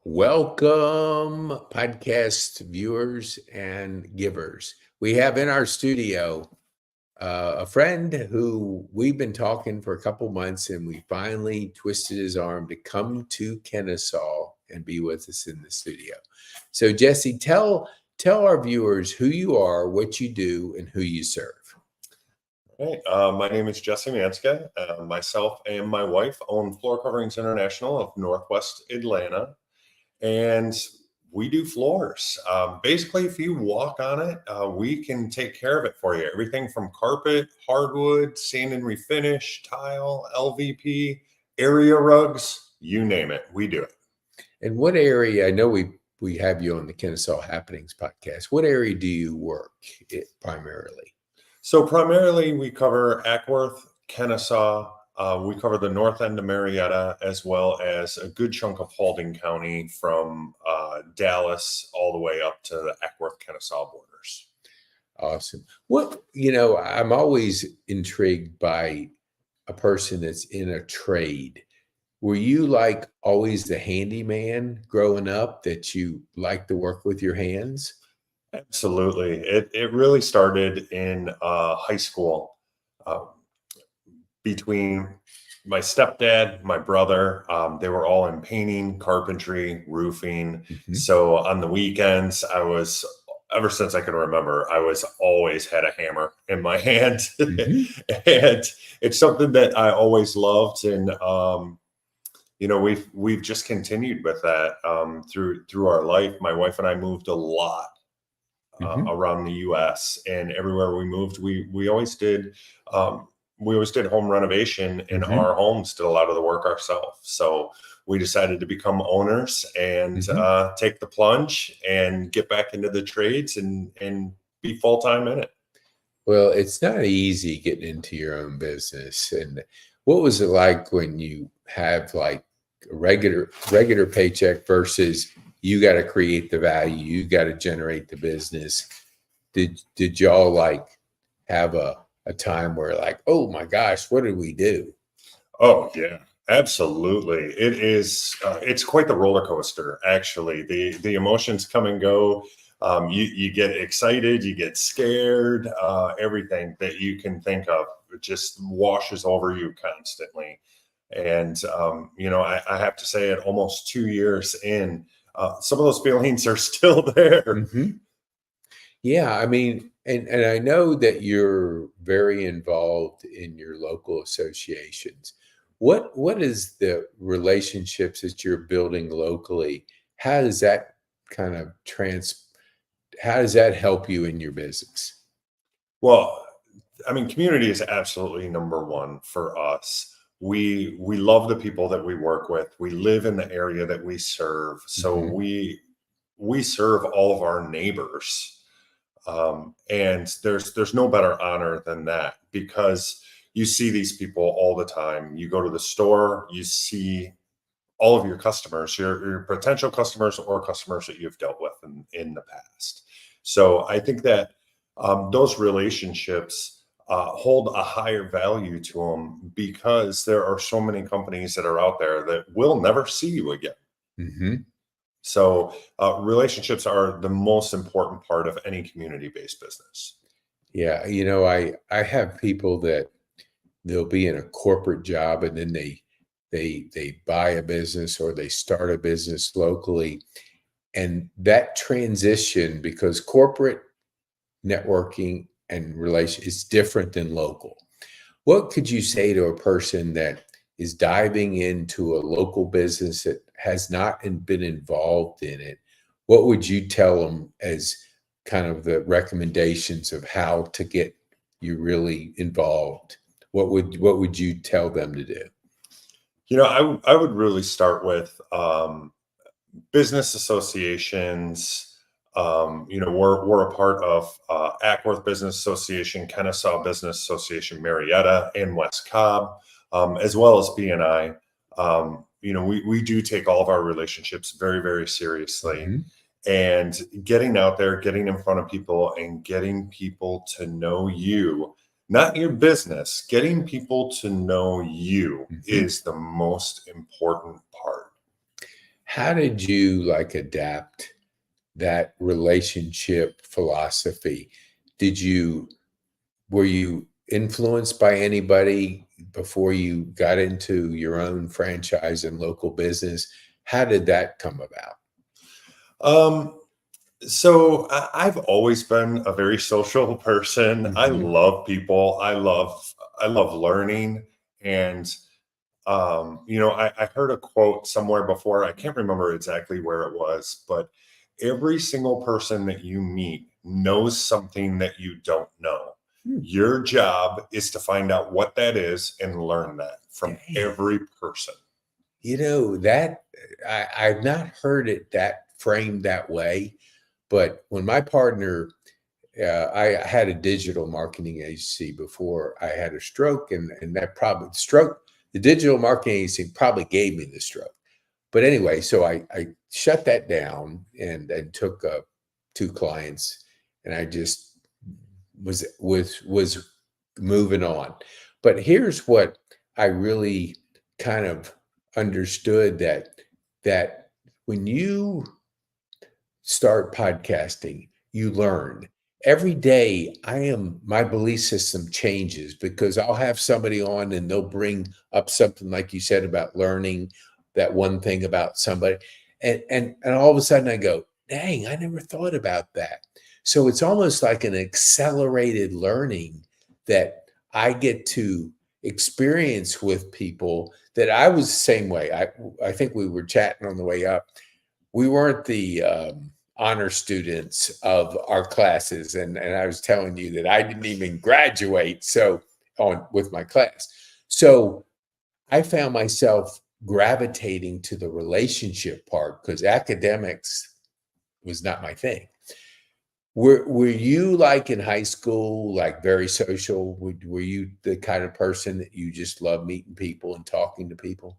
Welcome, podcast viewers and givers. We have in our studio a friend who we've been talking for a couple months, and we finally twisted his arm to come to Kennesaw and be with us in the studio. So, Jesse, tell our viewers who you are, what you do, and who you serve. Hey, my name is Jesse Manska. Myself and my wife own Floor Coverings International of Northwest Atlanta, and we do floors. Basically, if you walk on it, we can take care of it for you. Everything from carpet, hardwood, sand and refinish, tile, LVP, area rugs, you name it, we do it. And what area? I know we have you on the Kennesaw Happenings podcast. What area do you work primarily? So primarily we cover Ackworth, Kennesaw. We cover the north end of Marietta, as well as a good chunk of Paulding County from Dallas all the way up to the Ackworth, Kennesaw borders. Awesome. I'm always intrigued by a person that's in a trade. Were you like always the handyman growing up that you like to work with your hands? Absolutely. It really started in high school between my stepdad, my brother. They were all in painting, carpentry, roofing. Mm-hmm. So on the weekends, ever since I can remember, I was always had a hammer in my hand. Mm-hmm. And it's something that I always loved. And, we've just continued with that through our life. My wife and I moved a lot around the U.S. and everywhere we moved, we always did home renovation in our homes, did a lot of the work ourselves. So we decided to become owners and take the plunge and get back into the trades and be full-time in it. Well, it's not easy getting into your own business. And what was it like when you have like a regular paycheck versus you got to create the value, you got to generate the business? Did y'all like have a time where like, oh my gosh, what did we do? Oh yeah, absolutely. It is. It's quite the roller coaster. Actually, the emotions come and go. You get excited, you get scared. Everything that you can think of just washes over you constantly. And I have to say, at almost 2 years in, some of those feelings are still there. Mm-hmm. Yeah, I mean, and I know that you're very involved in your local associations. What is the relationships that you're building locally? How does that kind of how does that help you in your business? Well, I mean, community is absolutely number one for us. We love the people that we work with. We live in the area that we serve, so we serve all of our neighbors. And there's no better honor than that, because you see these people all the time. You go to the store, you see all of your customers, your potential customers or customers that you've dealt with in the past. So I think that those relationships hold a higher value to them, because there are so many companies that are out there that will never see you again. Mm-hmm. So relationships are the most important part of any community-based business. Yeah, I have people that they'll be in a corporate job and then they buy a business or they start a business locally, and that transition, because corporate networking and relation is different than local. What could you say to a person that is diving into a local business that has not been involved in it? What would you tell them as kind of the recommendations of how to get you really involved? What would you tell them to do? I would really start with business associations. We're a part of Ackworth Business Association, Kennesaw Business Association, Marietta, and West Cobb, as well as BNI. We do take all of our relationships very, very seriously. And getting out there, getting in front of people and getting people to know you, not your business, getting people to know you is the most important part. How did you like adapt that relationship philosophy? Did you Were you influenced by anybody before you got into your own franchise and local business? How did that come about? Um, I've always been a very social person. I Mhm. love people. I love learning. And I heard a quote somewhere before. I can't remember exactly where it was, but every single person that you meet knows something that you don't know. Hmm. Your job is to find out what that is and learn that from Dang. every person. That I've not heard it that framed that way, but when my partner, I had a digital marketing agency before I had a stroke, and that probably stroke, the digital marketing agency probably gave me the stroke. But anyway, so I shut that down and took two clients, and I just was moving on. But here's what I really kind of understood, that when you start podcasting, you learn. Every day, my belief system changes because I'll have somebody on and they'll bring up something like you said about learning that one thing about somebody. And all of a sudden I go, dang, I never thought about that. So it's almost like an accelerated learning that I get to experience with people that I was the same way. I think we were chatting on the way up. We weren't the honor students of our classes, and I was telling you that I didn't even graduate so on with my class. So I found myself gravitating to the relationship part because academics was not my thing. Were you like in high school, like very social? Were you the kind of person that you just love meeting people and talking to people?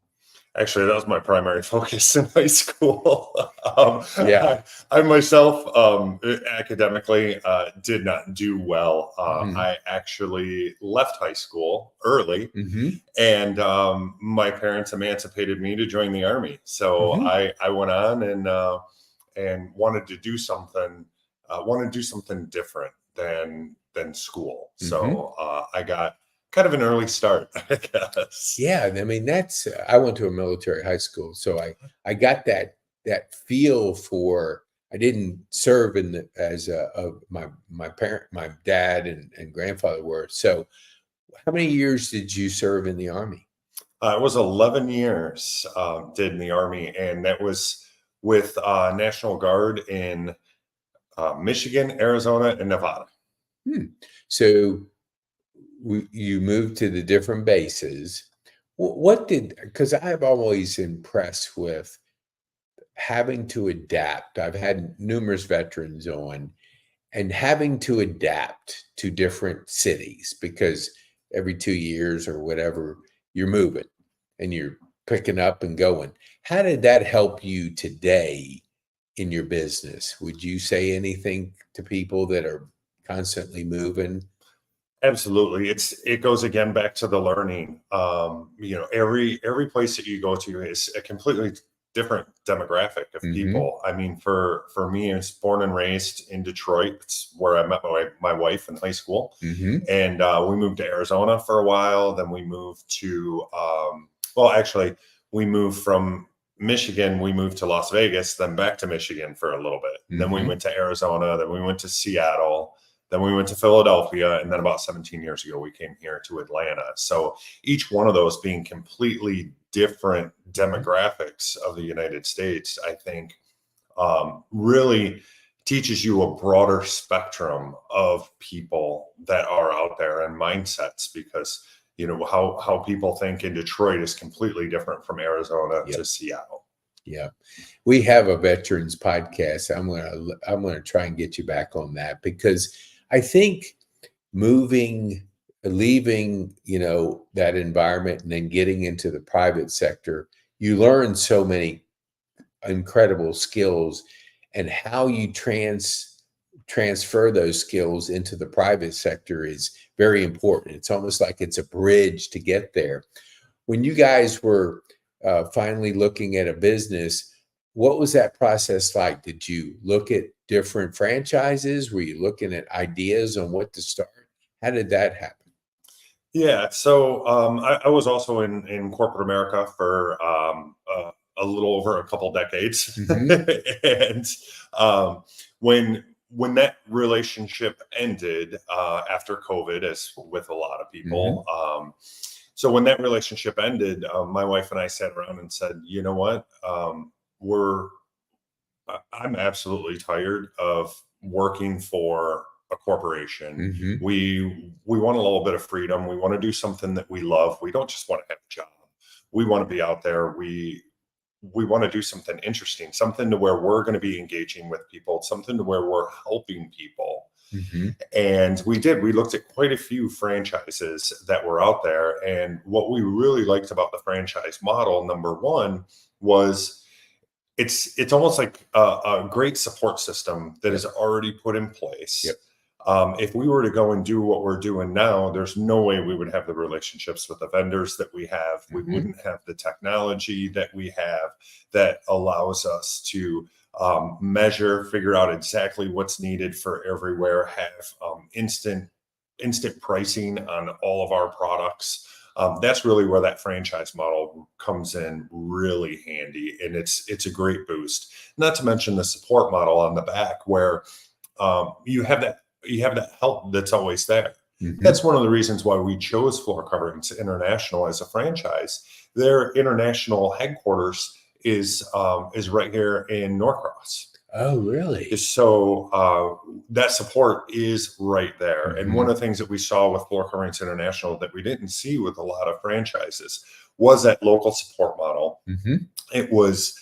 Actually, that was my primary focus in high school. Yeah. I myself, academically, did not do well. Hmm. I actually left high school early, Hmm. and my parents emancipated me to join the army. So Hmm. I went on and wanted to do something different than school. Hmm. So I got kind of an early start, I guess. Yeah, I mean that's I went to a military high school, so I got that feel for. I didn't serve in the as my parent, my dad and grandfather were. So how many years did you serve in the army? It was 11 years did in the army, and that was with National Guard in Michigan, Arizona, and Nevada. Hmm. So you moved to the different bases. What did, because I've always impressed with having to adapt. I've had numerous veterans on and having to adapt to different cities because every 2 years or whatever, you're moving and you're picking up and going. How did that help you today in your business? Would you say anything to people that are constantly moving? Absolutely. It goes again back to the learning. Every place that you go to is a completely different demographic of Hmm. people. I mean, for me, I was born and raised in Detroit. It's where I met my wife in high school. Hmm. And we moved to Arizona for a while. Then we moved to well, actually, we moved from Michigan, we moved to Las Vegas, then back to Michigan for a little bit. And then we Hmm. went to Arizona, then we went to Seattle, then we went to Philadelphia, and then about 17 years ago, we came here to Atlanta. So each one of those being completely different demographics of the United States, I think really teaches you a broader spectrum of people that are out there and mindsets because how people think in Detroit is completely different from Arizona Yep. to Seattle. Yeah. We have a veterans podcast. I'm gonna try and get you back on that because I think moving, leaving, that environment and then getting into the private sector, you learn so many incredible skills and how you transfer those skills into the private sector is very important. It's almost like it's a bridge to get there. When you guys were finally looking at a business, what was that process like? Did you look at different franchises? Were you looking at ideas on what to start? How did that happen? Yeah, so I was also in corporate America for a little over a couple decades, Hmm. and um, when that relationship ended after COVID, as with a lot of Hmm. people, so when that relationship ended, my wife and I sat around and said, you know what, we're I'm absolutely tired of working for a corporation. Hmm. We want a little bit of freedom. We want to do something that we love. We don't just want to have a job. We want to be out there. We want to do something interesting, something to where we're going to be engaging with people, something to where we're helping people. Hmm. And we did. We looked at quite a few franchises that were out there. And what we really liked about the franchise model, number one, was it's almost like a great support system that Yep. is already put in Yep. place. If we were to go and do what we're doing now, there's no way we would have the relationships with the vendors that we have. We Hmm. wouldn't have the technology that we have that allows us to measure, figure out exactly what's needed for everywhere, have instant pricing on all of our products. That's really where that franchise model comes in really handy, and it's a great boost. Not to mention the support model on the back, where you have that help that's always there. Hmm. That's one of the reasons why we chose Floor Coverings International as a franchise. Their international headquarters is right here in Norcross. Oh, really? So that support is right there. And one Hmm. of the things that we saw with Floor Coverings International that we didn't see with a lot of franchises was that local support model. Hmm. It was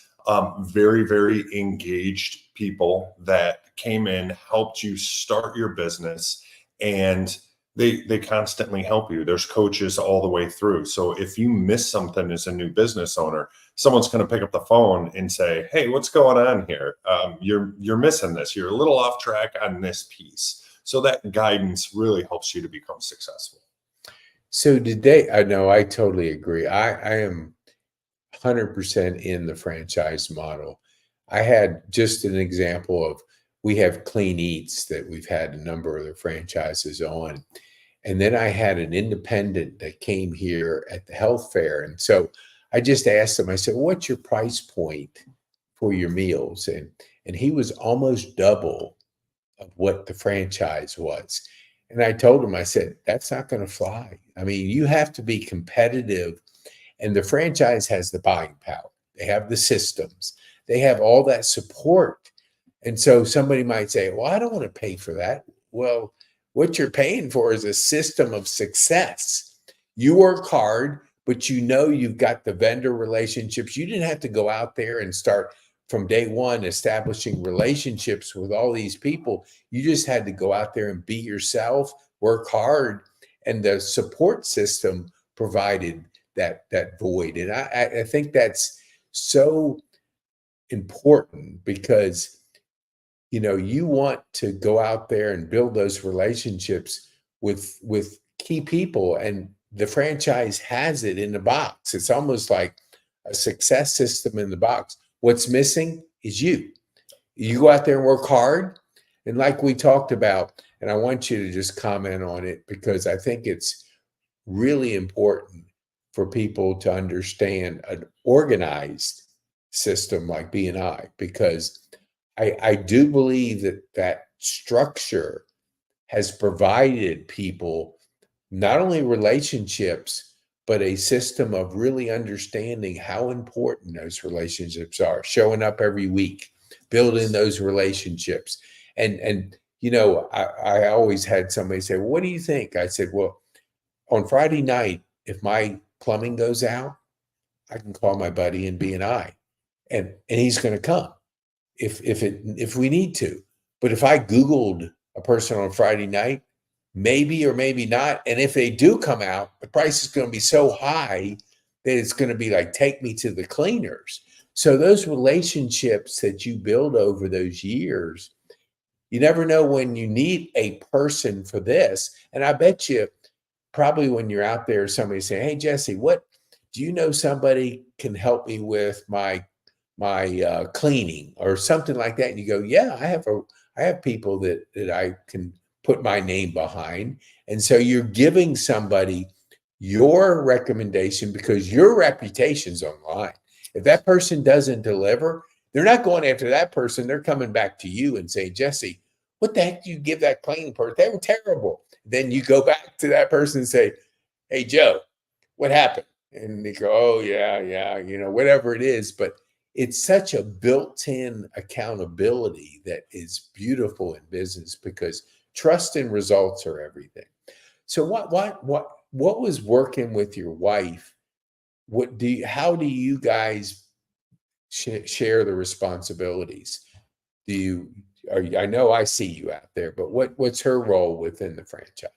very, very engaged people that came in, helped you start your business, and they constantly help you. There's coaches all the way through. So if you miss something as a new business owner, someone's going to pick up the phone and say, "Hey, what's going on here? You're missing this. You're a little off track on this piece." So that guidance really helps you to become successful. So did they? I know I totally agree. I am 100% in the franchise model. I had just an example of we have Clean Eats that we've had a number of the franchises on. And then I had an independent that came here at the health fair. And so I just asked him, I said, what's your price point for your meals? And he was almost double of what the franchise was. And I told him, I said, that's not going to fly. I mean, you have to be competitive, and the franchise has the buying power. They have the systems. They have all that support. And so somebody might say, well, I don't want to pay for that. Well, what you're paying for is a system of success. You work hard, but you know you've got the vendor relationships. You didn't have to go out there and start from day one establishing relationships with all these people. You just had to go out there and be yourself, work hard, and the support system provided that void. And I think that's so important because you want to go out there and build those relationships with key people, and the franchise has it in the box. It's almost like a success system in the box. What's missing is you go out there and work hard, and like we talked about, and I want you to just comment on it because I think it's really important for people to understand an organized system like BNI, because I do believe that structure has provided people not only relationships, but a system of really understanding how important those relationships are, showing up every week, building those relationships. And I always had somebody say, well, what do you think? I said, well, on Friday night, if my plumbing goes out, I can call my buddy in BNI, and he's going to come if we need to. But if I Googled a person on Friday night, maybe or maybe not, and if they do come out, the price is going to be so high that it's going to be like take me to the cleaners. So those relationships that you build over those years, you never know when you need a person for this. And I bet you probably when you're out there, somebody saying, hey, Jesse, what do you know somebody can help me with my cleaning or something like that, and you go, yeah, I have people that I can put my name behind. And so you're giving somebody your recommendation because your reputation's online. If that person doesn't deliver, they're not going after that person. They're coming back to you and saying, Jesse, what the heck do you give that cleaning person? They were terrible. Then you go back to that person and say, hey, Joe, what happened? And they go, oh, yeah, whatever it is. But it's such a built-in accountability that is beautiful in business because trust and results are everything. So what was working with your wife? How do you guys share the responsibilities? I know I see you out there, but what's her role within the franchise?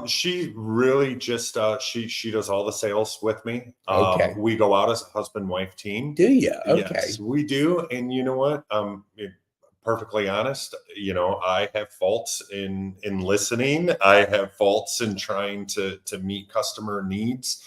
She really just she does all the sales with me. Okay. We go out as a husband-wife team. Do you? Okay. Yes, we do. And you know what? Perfectly honest, I have faults in listening. I have faults in trying to meet customer needs.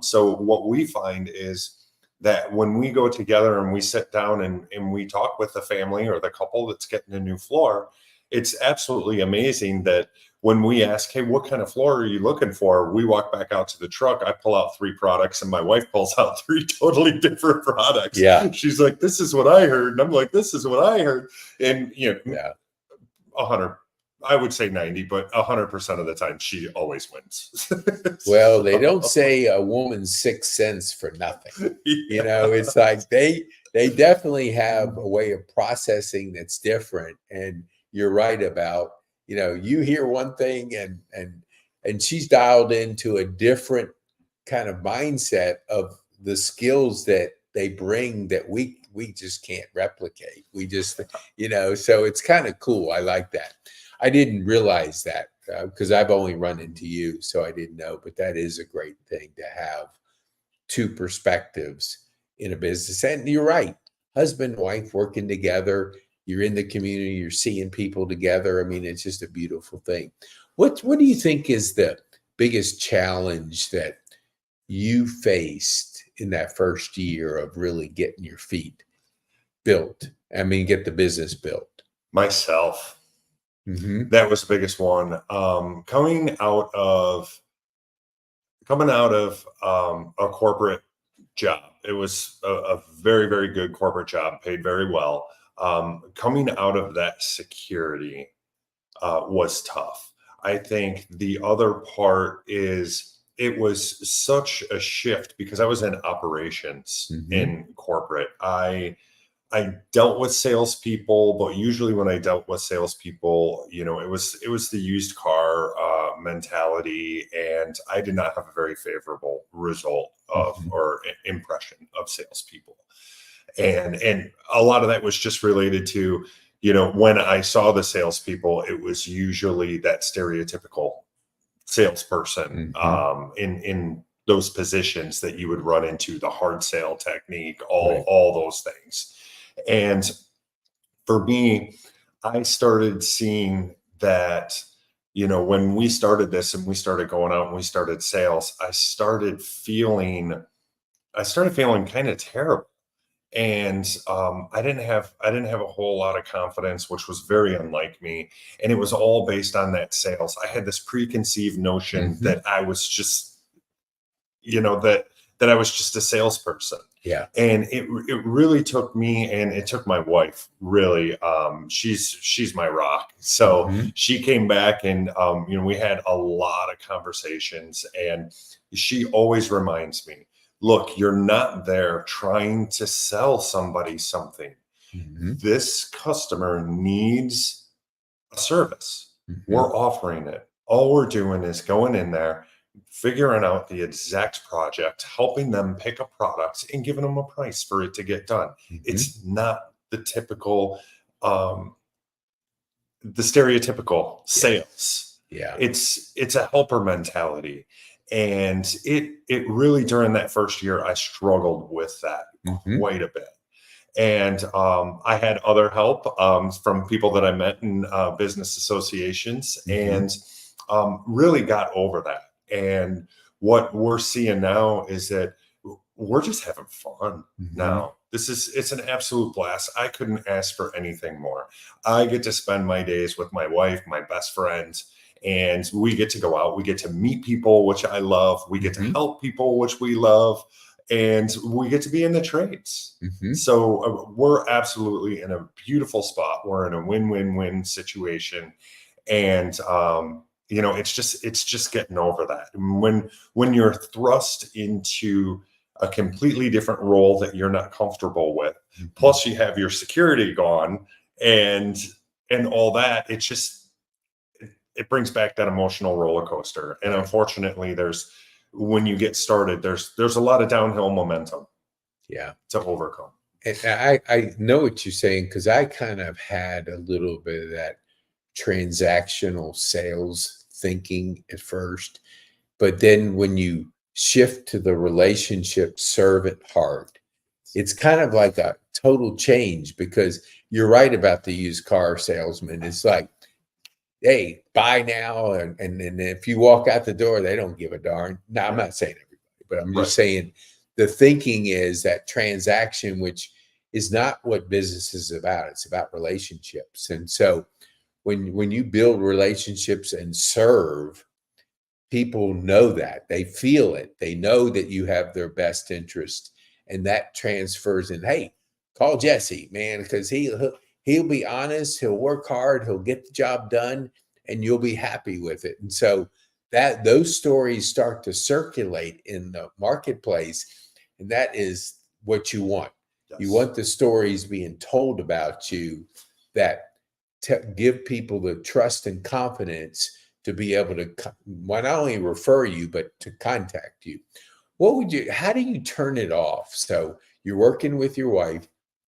So what we find is that when we go together and we sit down and we talk with the family or the couple that's getting a new floor, it's absolutely amazing that when we ask, hey, what kind of floor are you looking for? We walk back out to the truck. I pull out 3 products and my wife pulls out 3 totally different products. Yeah. She's like, this is what I heard. And I'm like, this is what I heard. And, 100, I would say 90, but 100% of the time, she always wins. Well, they don't say a woman's 6 cents for nothing. Yeah. It's like they definitely have a way of processing that's different. And you're right about, you hear one thing and she's dialed into a different kind of mindset of the skills that they bring that we just can't replicate. We just, so it's kind of cool. I like that. I didn't realize that because I've only run into you, so I didn't know, but that is a great thing to have 2 perspectives in a business. And you're right, husband and wife working together, you're in the community, you're seeing people together. I mean, it's just a beautiful thing. What do you think is the biggest challenge that you faced in that first year of really getting your feet built? I mean, get the business built. Myself. That was the biggest one. Coming out of a corporate job, it was a very, very good corporate job, paid very well. Coming out of that security was tough. I think the other part is it was such a shift because I was in operations in corporate. I dealt with salespeople, but usually when I dealt with salespeople, it was the used car mentality, and I did not have a very favorable result of or impression of salespeople, and a lot of that was just related to when I saw the salespeople, it was usually that stereotypical salesperson in those positions that you would run into, the hard sale technique, all those things. And for me, I started seeing that, when we started this and we started going out and we started sales, I started feeling kind of terrible. And I didn't have a whole lot of confidence, which was very unlike me. And it was all based on that sales. I had this preconceived notion that I was just, that I was just a salesperson. Yeah. And it really took me, and it took my wife, really. She's my rock. So she came back and, we had a lot of conversations, and she always reminds me, look, you're not there trying to sell somebody something. This customer needs a service. We're offering it. All we're doing is going in there, figuring out the exact project, helping them pick a product and giving them a price for it to get done. It's not the typical, the stereotypical sales. Yeah. It's a helper mentality. And it really, during that first year, I struggled with that quite a bit. And I had other help from people that I met in business associations, and really got over that. And what we're seeing now is that we're just having fun now. It's an absolute blast. I couldn't ask for anything more. I get to spend my days with my wife, my best friends, and we get to go out. We get to meet people, which I love. We get to Mhm. help people, which we love, and we get to be in the trades. Mhm. So we're absolutely in a beautiful spot. We're in a win-win-win situation, and it's just getting over that. When you're thrust into a completely different role that you're not comfortable with, Mhm. plus you have your security gone, and all that, it brings back that emotional roller coaster. And Right. unfortunately, when you get started, there's a lot of downhill momentum Yeah. to overcome. And I know what you're saying because I kind of had a little bit of that transactional sales thinking at first. But then when you shift to the relationship servant heart, it's kind of like a total change because you're right about the used car salesman. It's like, hey, buy now. And if you walk out the door, they don't give a darn. Now, I'm not saying everybody, but I'm Right. just saying the thinking is that transaction, which is not what business is about. It's about relationships. And so when you build relationships and serve, people know that. They feel it. They know that you have their best interest, and that transfers in. Hey, call Jesse, man, because he'll be honest. He'll work hard. He'll get the job done, and you'll be happy with it. And so that those stories start to circulate in the marketplace, and that is what you want. You Yes. want the stories being told about you that give people the trust and confidence to be able to not only refer you but to contact you. How do you turn it off? So you're working with your wife,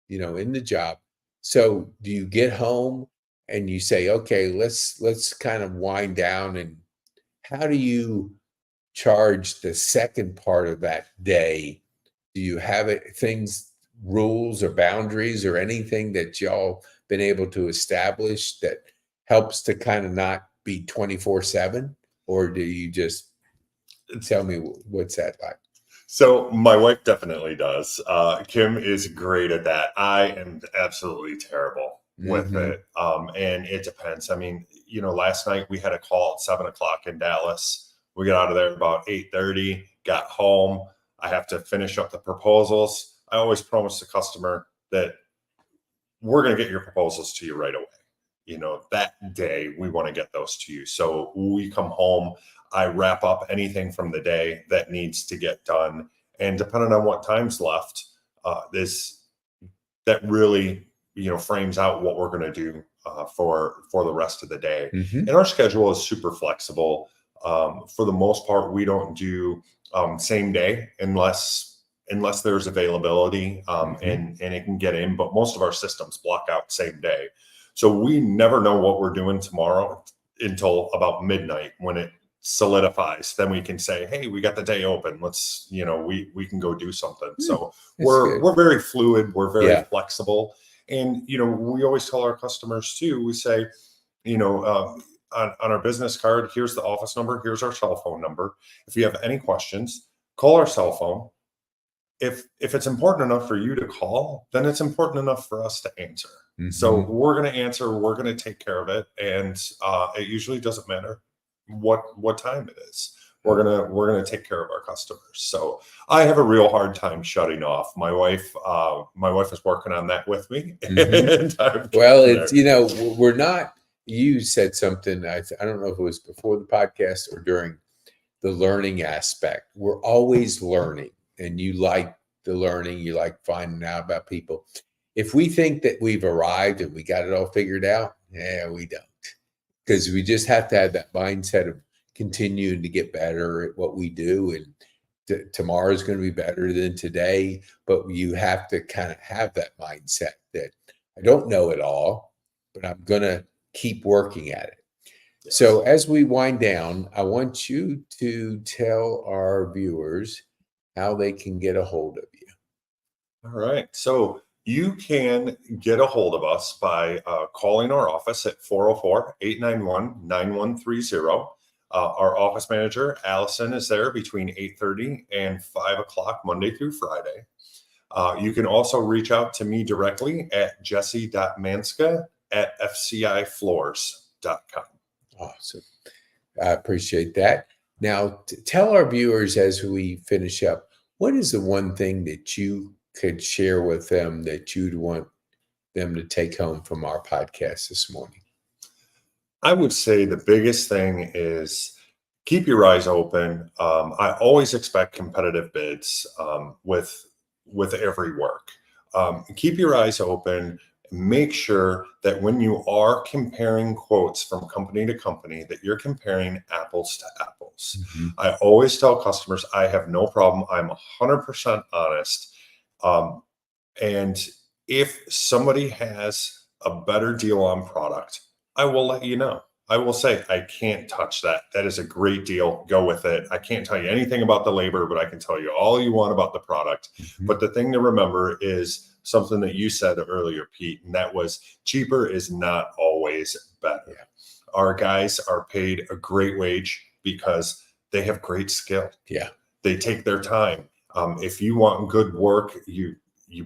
in the job. So do you get home and you say, okay, let's kind of wind down, and how do you charge the second part of that day? Do you have rules or boundaries or anything that y'all been able to establish that helps to kind of not be 24/7? Or do you just tell me what's that like? So my wife definitely does. Kim is great at that. I am absolutely terrible with Hmm. it. And it depends. I mean, last night we had a call at 7 o'clock in Dallas. We got out of there about 8:30, got home. I have to finish up the proposals. I always promise the customer that we're going to get your proposals to you right away. That day we want to get those to you. So we come home, I wrap up anything from the day that needs to get done. And depending on what time's left, this that really, frames out what we're going to do for the rest of the day. Hmm. And our schedule is super flexible. For the most part, we don't do same day unless there's availability, Hmm. and it can get in. But most of our systems block out same day, so we never know what we're doing tomorrow until about midnight when it solidifies. Then we can say, hey, we got the day open, let's, we can go do something. So That's good. we're very fluid, we're very Yeah. flexible. And we always tell our customers too, we say, you know on our business card, here's the office number, here's our cell phone number. If you have any questions, call our cell phone. If it's important enough for you to call, then it's important enough for us to answer. So Hmm. we're going to answer, we're going to take care of it. And it usually doesn't matter what time it is. We're gonna take care of our customers. So I have a real hard time shutting off. My wife is working on that with me, Hmm. and I'm Well, getting it's, there. we're not, you said something, I don't know if it was before the podcast or during the learning aspect. We're always learning, and you like the learning, you like finding out about people. If we think that we've arrived and we got it all figured out, yeah, we don't. Because we just have to have that mindset of continuing to get better at what we do. And tomorrow is going to be better than today. But you have to kind of have that mindset that I don't know it all, but I'm going to keep working at it. So, Yes. as we wind down, I want you to tell our viewers how they can get a hold of you. All right. So you can get a hold of us by calling our office at 404-891-9130. Our office manager, Allison, is there between 8:30 and 5 o'clock Monday through Friday. You can also reach out to me directly at jesse.manska@fcifloors.com. Awesome. I appreciate that. Now, tell our viewers as we finish up, what is the one thing that you could share with them that you'd want them to take home from our podcast this morning? I would say the biggest thing is keep your eyes open. I always expect competitive bids with every work. Keep your eyes open. Make sure that when you are comparing quotes from company to company, that you're comparing apples to apples. Mm-hmm. I always tell customers I have no problem. I'm 100% honest. And if somebody has a better deal on product, I will let you know. I will say, I can't touch that. That is a great deal. Go with it. I can't tell you anything about the labor, but I can tell you all you want about the product. Mm-hmm. But the thing to remember is something that you said earlier, Pete, and that was cheaper is not always better. Yeah. Our guys are paid a great wage because they have great skill. Yeah. They take their time. If you want good work, you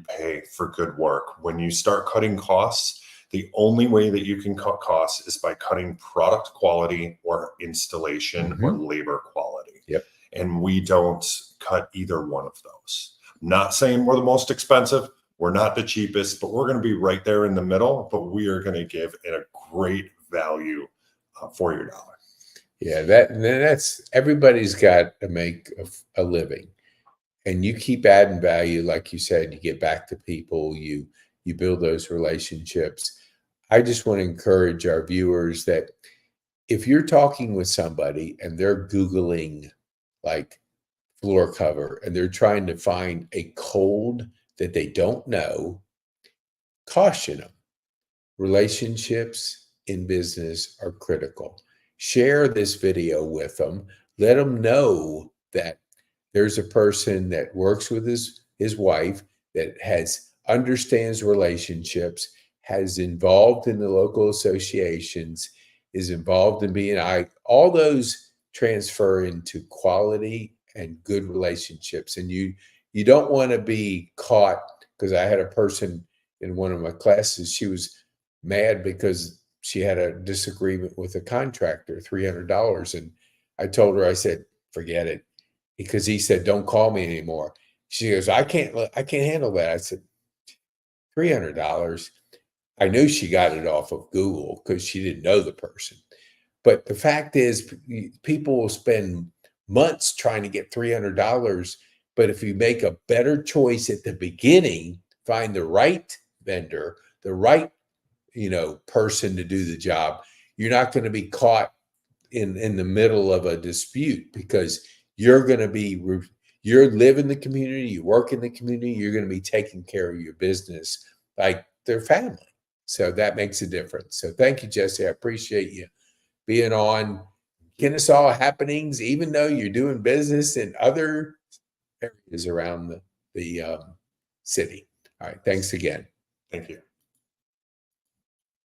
pay for good work. When you start cutting costs, the only way that you can cut costs is by cutting product quality or installation Mm-hmm. or labor quality. Yep. And we don't cut either one of those. I'm not saying we're the most expensive. We're not the cheapest, but we're going to be right there in the middle. But we are going to give it a great value for your dollar. Yeah, that's everybody's got to make a living, and you keep adding value, like you said. You get back to people. You build those relationships. I just want to encourage our viewers that if you're talking with somebody and they're Googling like floor cover and they're trying to find a code that they don't know, caution them. Relationships in business are critical. Share this video with them. Let them know that there's a person that works with his wife that understands relationships, has involved in the local associations, is involved in BNI. All those transfer into quality and good relationships. And you don't want to be caught, because I had a person in one of my classes, she was mad because she had a disagreement with a contractor, $300. And I told her, I said, forget it. Because he said, don't call me anymore. She goes, I can't handle that. I said, $300. I knew she got it off of Google because she didn't know the person. But the fact is, people will spend months trying to get $300. But if you make a better choice at the beginning, find the right vendor, the right person to do the job, you're not going to be caught in the middle of a dispute, because you're live in the community, you work in the community, you're going to be taking care of your business like their family. So that makes a difference. So thank you, Jesse. I appreciate you being on Kennesaw Happenings, even though you're doing business in other areas around the city. All right. Thanks again. Thank you.